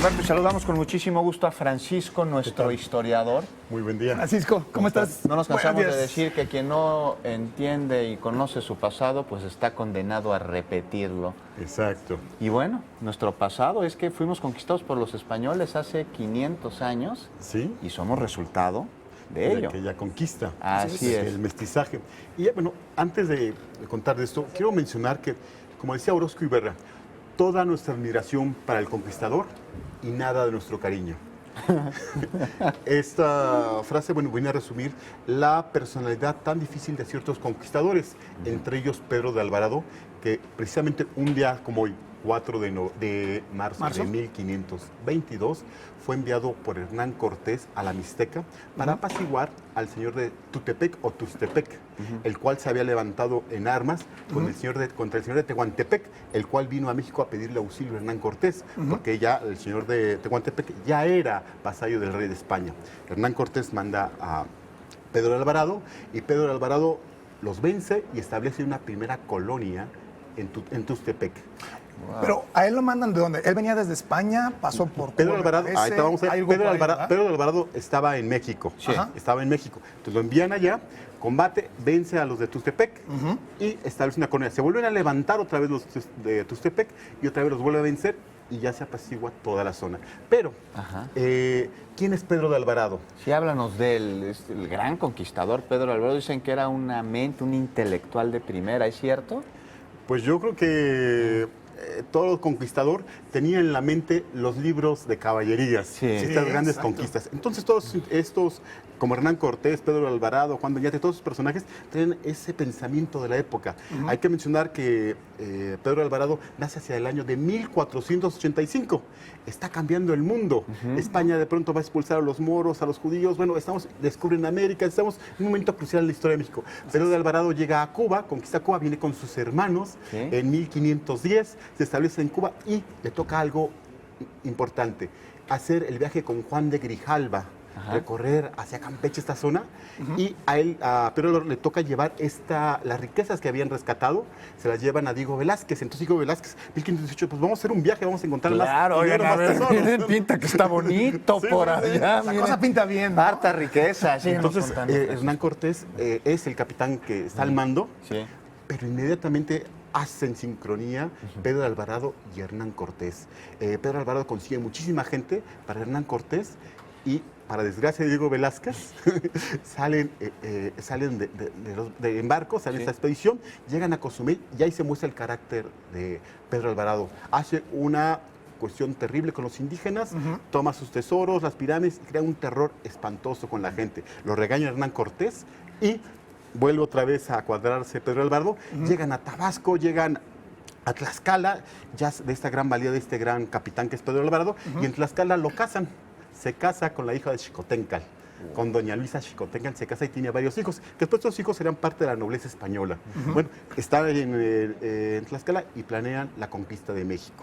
Alberto, y saludamos con muchísimo gusto a Francisco, nuestro historiador. Muy buen día. Francisco, ¿cómo estás? No nos cansamos Buenos de días. decir que quien no entiende y conoce su pasado, pues está condenado a repetirlo. Exacto. Y bueno, nuestro pasado es que fuimos conquistados por los españoles hace 500 años Sí. y somos resultado de De ello. aquella conquista. Así es. El mestizaje. Y bueno, antes de contar de esto, quiero mencionar que, como decía Orozco Iberra, toda nuestra admiración para el conquistador y nada de nuestro cariño. Esta frase, bueno, viene a resumir la personalidad tan difícil de ciertos conquistadores, entre ellos Pedro de Alvarado, que precisamente un día como hoy, 4 de marzo de 1522, fue enviado por Hernán Cortés a la Mixteca para apaciguar al señor de Tutepec o Tustepec, el cual se había levantado en armas contra el señor de Tehuantepec, el cual vino a México a pedirle auxilio a Hernán Cortés, porque ya el señor de Tehuantepec ya era vasallo del rey de España. Hernán Cortés manda a Pedro de Alvarado y Pedro de Alvarado los vence y establece una primera colonia en Tustepec. Wow. Pero a él lo mandan de dónde? Él venía desde España, pasó por Pedro Cuba, Alvarado, me parece. ahí vamos a ver, Hay algo Pedro, por ahí, Alvarado, ¿verdad? Pedro de Alvarado estaba en México. Sí. Ajá. Estaba en México. Entonces lo envían allá, combate, vence a los de Tustepec y establece una colonia. Se vuelven a levantar otra vez los de Tustepec y otra vez los vuelve a vencer y ya se apacigua toda la zona. Pero, Ajá. ¿quién es Pedro de Alvarado? Sí, háblanos de él, es el gran conquistador Pedro de Alvarado. Dicen que era una mente, un intelectual de primera, ¿es cierto? Pues yo creo que todo conquistador tenía en la mente los libros de caballerías, Sí. estas Sí, grandes exacto. conquistas. Entonces todos estos, como Hernán Cortés, Pedro de Alvarado, Juan Doñate, todos esos personajes tienen ese pensamiento de la época. Hay que mencionar que Pedro de Alvarado nace hacia el año de 1485. Está cambiando el mundo. España de pronto va a expulsar a los moros, a los judíos. Bueno, descubren América, estamos en un momento crucial en la historia de México. Pedro de Alvarado llega a Cuba, conquista Cuba, viene con sus hermanos Sí. en 1510, se establece en Cuba y le toca algo importante, hacer el viaje con Juan de Grijalva, Ajá. recorrer hacia Campeche, esta zona, y a Pedro le toca llevar las riquezas que habían rescatado, se las llevan a Diego Velázquez. Entonces Diego Velázquez, 1518, pues vamos a hacer un viaje, vamos a encontrar Claro, más dinero, oigan, a más ver, tesoros. miren, pinta que está bonito Sí, por sí, sí. allá. La miren. cosa pinta bien, ¿no? Harta riqueza. Sí, Entonces nos contanos. Hernán Cortés es el capitán que está al mando, Sí. pero inmediatamente hacen sincronía Pedro de Alvarado y Hernán Cortés. Pedro de Alvarado consigue muchísima gente para Hernán Cortés y, para desgracia de Diego Velázquez, salen de embarco, salen Sí. esta expedición, llegan a Cozumel y ahí se muestra el carácter de Pedro de Alvarado. Hace una cuestión terrible con los indígenas, toma sus tesoros, las pirámides y crea un terror espantoso con la gente. Lo regaña Hernán Cortés y vuelve otra vez a cuadrarse Pedro de Alvarado. Llegan a Tabasco, llegan a Tlaxcala, ya de esta gran valía de este gran capitán que es Pedro de Alvarado, y en Tlaxcala lo casan. Se casa con la hija de Xicoténcal, con doña Luisa Xicoténcal, se casa y tiene varios hijos, que después estos hijos serán parte de la nobleza española. Bueno, están en Tlaxcala y planean la conquista de México.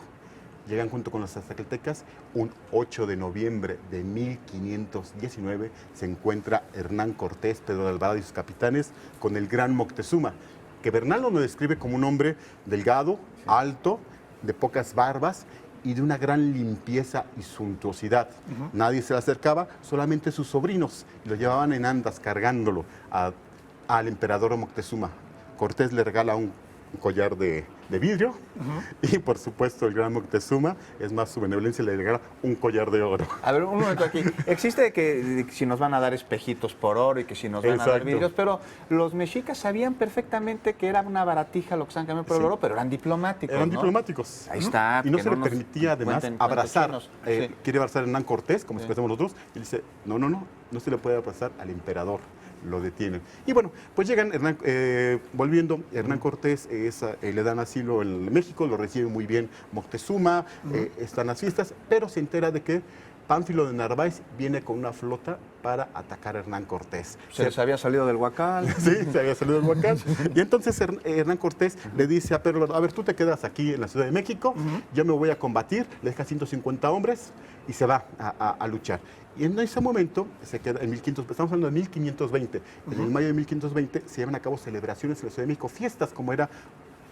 Llegan junto con los aztecas. Un 8 de noviembre de 1519 se encuentra Hernán Cortés, Pedro de Alvarado y sus capitanes con el gran Moctezuma, que Bernal lo describe como un hombre delgado, alto, de pocas barbas y de una gran limpieza y suntuosidad. Nadie se le acercaba, solamente sus sobrinos, y lo llevaban en andas cargándolo al emperador Moctezuma. Cortés le regala un collar de vidrio y, por supuesto, el gran Moctezuma, es más su benevolencia, le regala un collar de oro. A ver, un momento aquí. Existe que si nos van a dar espejitos por oro y que si nos van a dar Exacto. vidrios, pero los mexicas sabían perfectamente que era una baratija lo que están cambiando por el Sí. oro, pero eran diplomáticos, Eran ¿no? diplomáticos. Ahí está. Y no que se le nos permitía, además, cuenten abrazar. chinos. Sí. Quiere abrazar a Hernán Cortés, como Sí. si fuésemos nosotros, y dice, no se le puede abrazar al emperador. Lo detienen. Y bueno, pues llegan, volviendo, Hernán Cortés le dan asilo en México, lo recibe muy bien Moctezuma, están las fiestas, pero se entera de que Pánfilo de Narváez viene con una flota para atacar a Hernán Cortés. Se les había salido del huacal. Sí, se había salido del Huacán. Y entonces Hernán Cortés le dice a Pedro, a ver, tú te quedas aquí en la Ciudad de México, yo me voy a combatir, le deja 150 hombres y se va a luchar. Y en ese momento, se queda en 1500, estamos hablando de 1520, en el mayo de 1520 se llevan a cabo celebraciones en la Ciudad de México, fiestas como era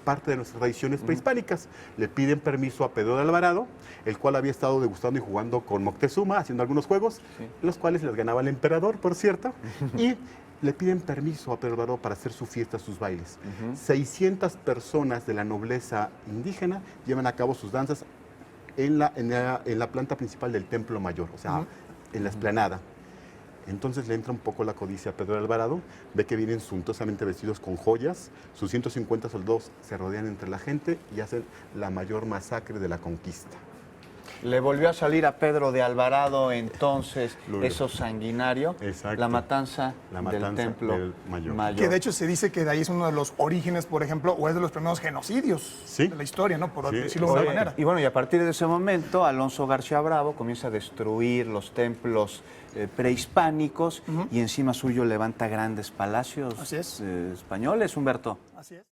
parte de nuestras tradiciones prehispánicas. Le piden permiso a Pedro de Alvarado, el cual había estado degustando y jugando con Moctezuma, haciendo algunos juegos, los cuales les ganaba el emperador, por cierto, y le piden permiso a Pedro Alvarado para hacer su fiesta, sus bailes. 600 personas de la nobleza indígena llevan a cabo sus danzas en la planta principal del Templo Mayor, o sea, en la explanada. Entonces le entra un poco la codicia a Pedro de Alvarado, ve que vienen suntuosamente vestidos con joyas, sus 150 soldados se rodean entre la gente y hacen la mayor masacre de la conquista. Le volvió a salir a Pedro de Alvarado entonces eso sanguinario, Exacto. la matanza del Templo del Mayor. Que de hecho se dice que de ahí es uno de los orígenes, por ejemplo, o es de los primeros genocidios Sí. de la historia, ¿no? Por Sí, decirlo de alguna Oye, manera. y bueno, y a partir de ese momento, Alonso García Bravo comienza a destruir los templos prehispánicos y encima suyo levanta grandes palacios Así es. españoles, Humberto. Así es.